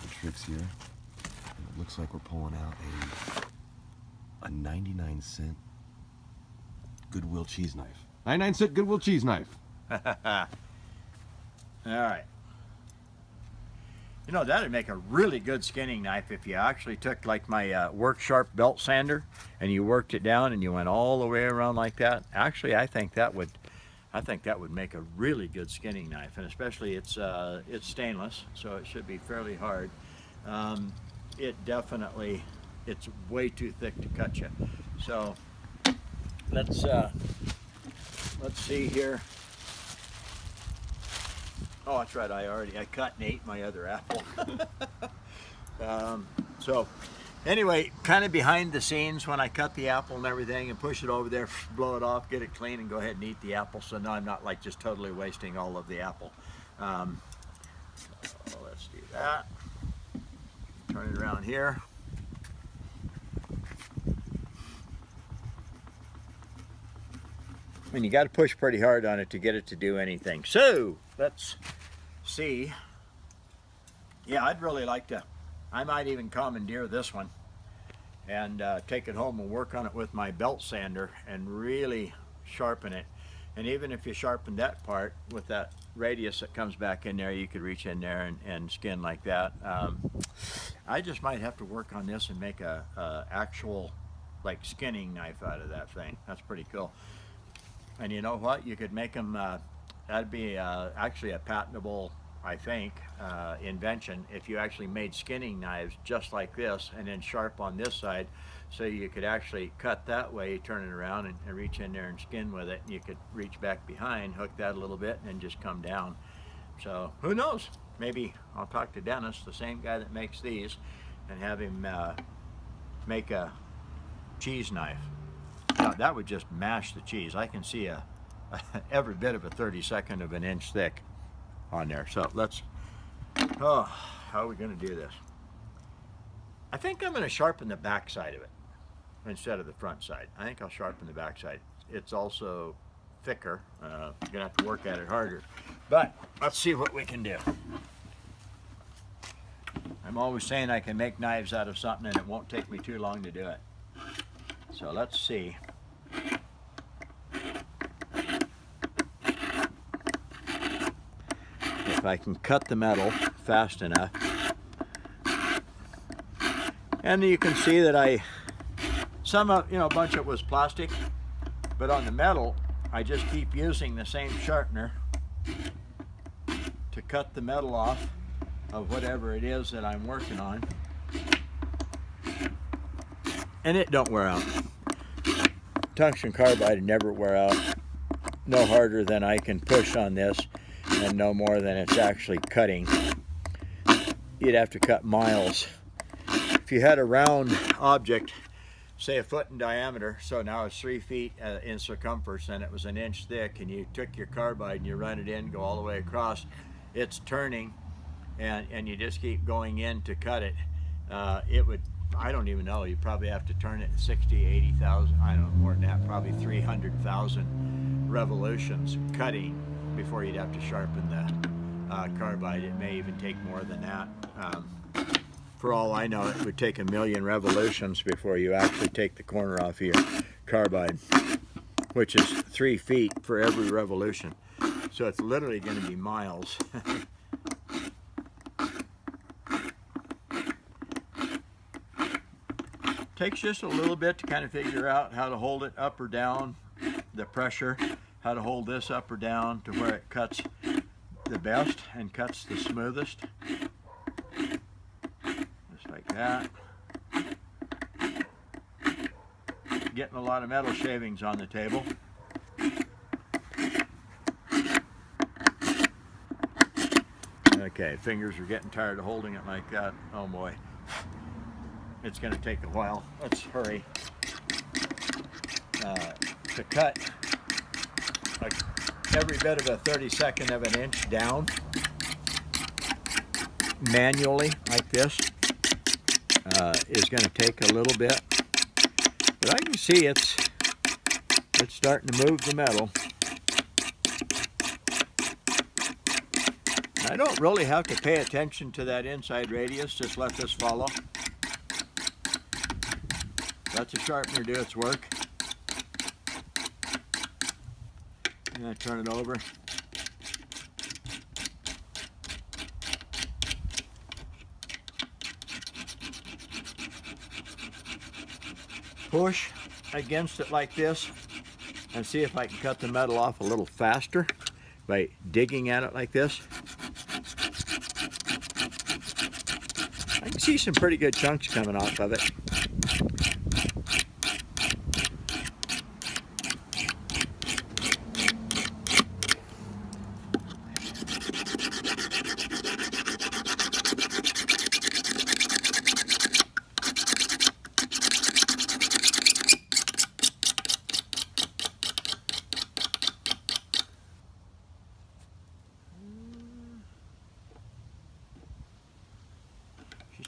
couple tricks here. It looks like we're pulling out a 99-cent Goodwill cheese knife. 99-cent Goodwill cheese knife. All right. You know, that would make a really good skinning knife if you actually took like my work sharp belt sander and you worked it down and you went all the way around like that. Actually, I think that would make a really good skinning knife, and especially it's stainless, so it should be fairly hard. It's way too thick to cut you. So let's see here. Oh, that's right. I cut and ate my other apple. So anyway, kind of behind the scenes when I cut the apple and everything and push it over there, blow it off, get it clean, and go ahead and eat the apple. So now I'm not like just totally wasting all of the apple. So let's do that. Turn it around here. And you got to push pretty hard on it to get it to do anything. So let's see. Yeah, I'd really like to, I might even commandeer this one and take it home and work on it with my belt sander and really sharpen it. And even if you sharpen that part with that radius that comes back in there, you could reach in there and skin like that. I just might have to work on this and make a actual like skinning knife out of that thing. That's pretty cool. And you know what? You could make them, that'd be actually a patentable, I think, invention if you actually made skinning knives just like this and then sharp on this side, so you could actually cut that way, turn it around and reach in there and skin with it. And you could reach back behind, hook that a little bit, and then just come down. So who knows? Maybe I'll talk to Dennis, the same guy that makes these, and have him make a cheese knife. Now, that would just mash the cheese. I can see every bit of a 32nd of an inch thick on there. So let's, how are we going to do this? I think I'm going to sharpen the back side of it instead of the front side. I think I'll sharpen the back side. It's also thicker. You're going to have to work at it harder. But let's see what we can do. I'm always saying I can make knives out of something and it won't take me too long to do it. So let's see. If I can cut the metal fast enough. And you can see that a bunch of it was plastic, but on the metal, I just keep using the same sharpener to cut the metal off of whatever it is that I'm working on. And it don't wear out. Tungsten carbide never wear out. No harder than I can push on this, and no more than it's actually cutting. You'd have to cut miles. If you had a round object, say a foot in diameter, so now it's 3 feet in circumference, and it was an inch thick, and you took your carbide and you run it in, go all the way across, it's turning, and you just keep going in to cut it, it would, I don't even know, you probably have to turn it 60, 80,000, I don't know, more than that, probably 300,000 revolutions cutting before you'd have to sharpen the carbide. It may even take more than that. For all I know, it would take 1,000,000 revolutions before you actually take the corner off of your carbide, which is 3 feet for every revolution. So it's literally going to be miles. Takes just a little bit to kind of figure out how to hold it up or down, the pressure, how to hold this up or down to where it cuts the best and cuts the smoothest. Just like that. Getting a lot of metal shavings on the table. Okay, fingers are getting tired of holding it like that. Oh boy. It's going to take a while. Let's hurry. To cut like every bit of a 32nd of an inch down manually like this is going to take a little bit. But I can see it's starting to move the metal. I don't really have to pay attention to that inside radius, just let this follow. Let the sharpener do its work. And I turn it over. Push against it like this and see if I can cut the metal off a little faster by digging at it like this. I can see some pretty good chunks coming off of it.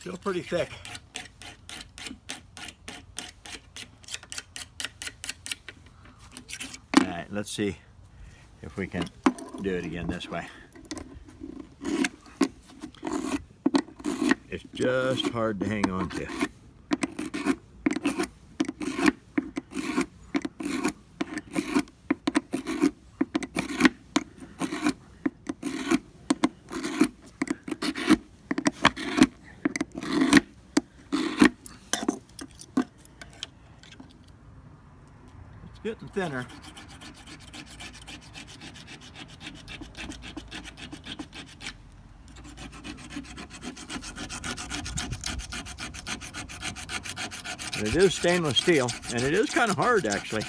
Still pretty thick. All right, let's see if we can do it again this way. It's just hard to hang on to. Getting thinner. It is stainless steel, and it is kind of hard actually.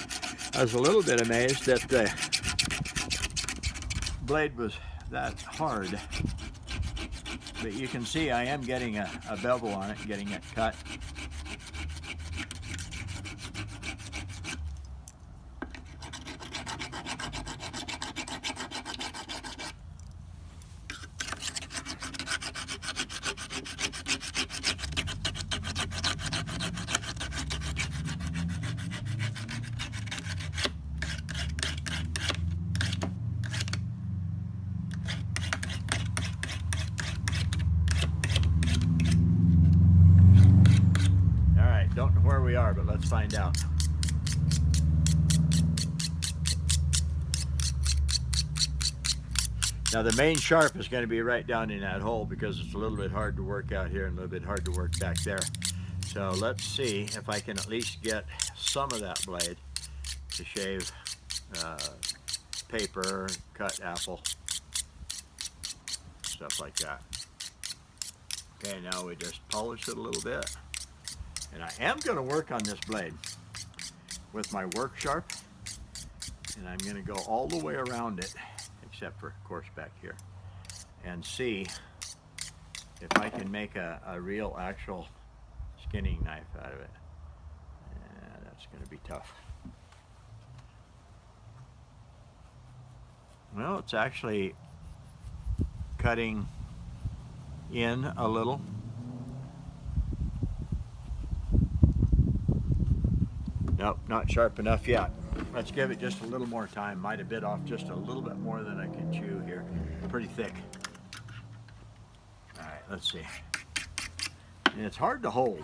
I was a little bit amazed that the blade was that hard. But you can see I am getting a bevel on it, getting it cut. Don't know where we are, but let's find out. Now the main sharp is going to be right down in that hole because it's a little bit hard to work out here and a little bit hard to work back there. So let's see if I can at least get some of that blade to shave paper, cut apple, stuff like that. Okay, now we just polish it a little bit. And I am going to work on this blade with my work sharp, and I'm going to go all the way around it, except for, of course, back here, and see if I can make a real, actual skinning knife out of it. Yeah, that's going to be tough. Well, it's actually cutting in a little. Nope, not sharp enough yet. Let's give it just a little more time. Might have bit off just a little bit more than I can chew here. Pretty thick. All right, let's see. And it's hard to hold.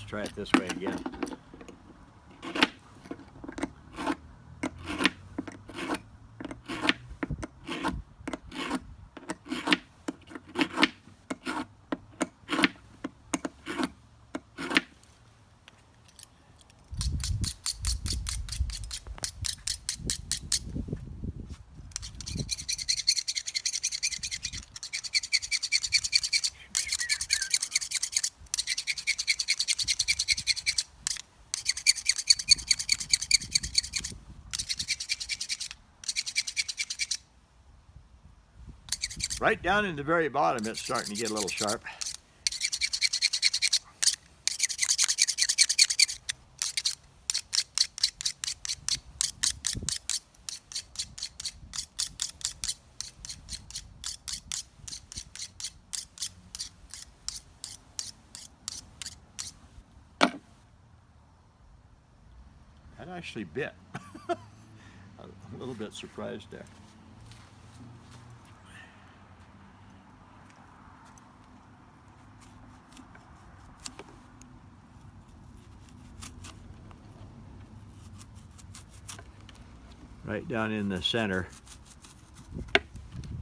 Try it this way again. Right down in the very bottom, it's starting to get a little sharp. That actually bit. A little bit surprised there. Right down in the center.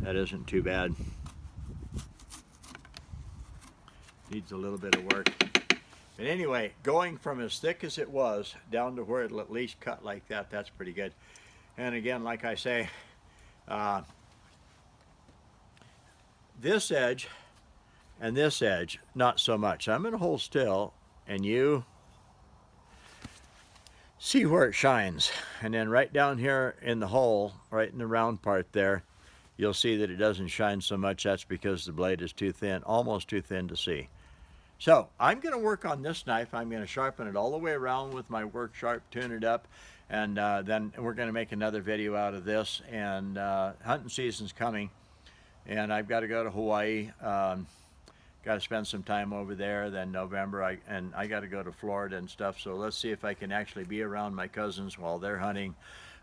That isn't too bad. Needs a little bit of work. But anyway, going from as thick as it was down to where it'll at least cut like that, that's pretty good. And again, like I say, this edge and this edge, not so much. I'm going to hold still and you see where it shines. And then right down here in the hole, right in the round part there, you'll see that it doesn't shine so much. That's because the blade is too thin, almost too thin to see. So I'm going to work on this knife. I'm going to sharpen it all the way around with my work sharp, tune it up, and then we're going to make another video out of this. And hunting season's coming, and I've got to go to Hawaii. Got to spend some time over there. Then November, I got to go to Florida and stuff. So let's see if I can actually be around my cousins while they're hunting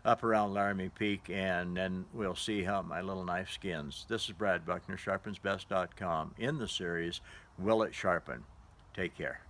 up around Laramie Peak, and then we'll see how my little knife skins. This is Brad Buckner, sharpensbest.com, in the series, Will It Sharpen? Take care.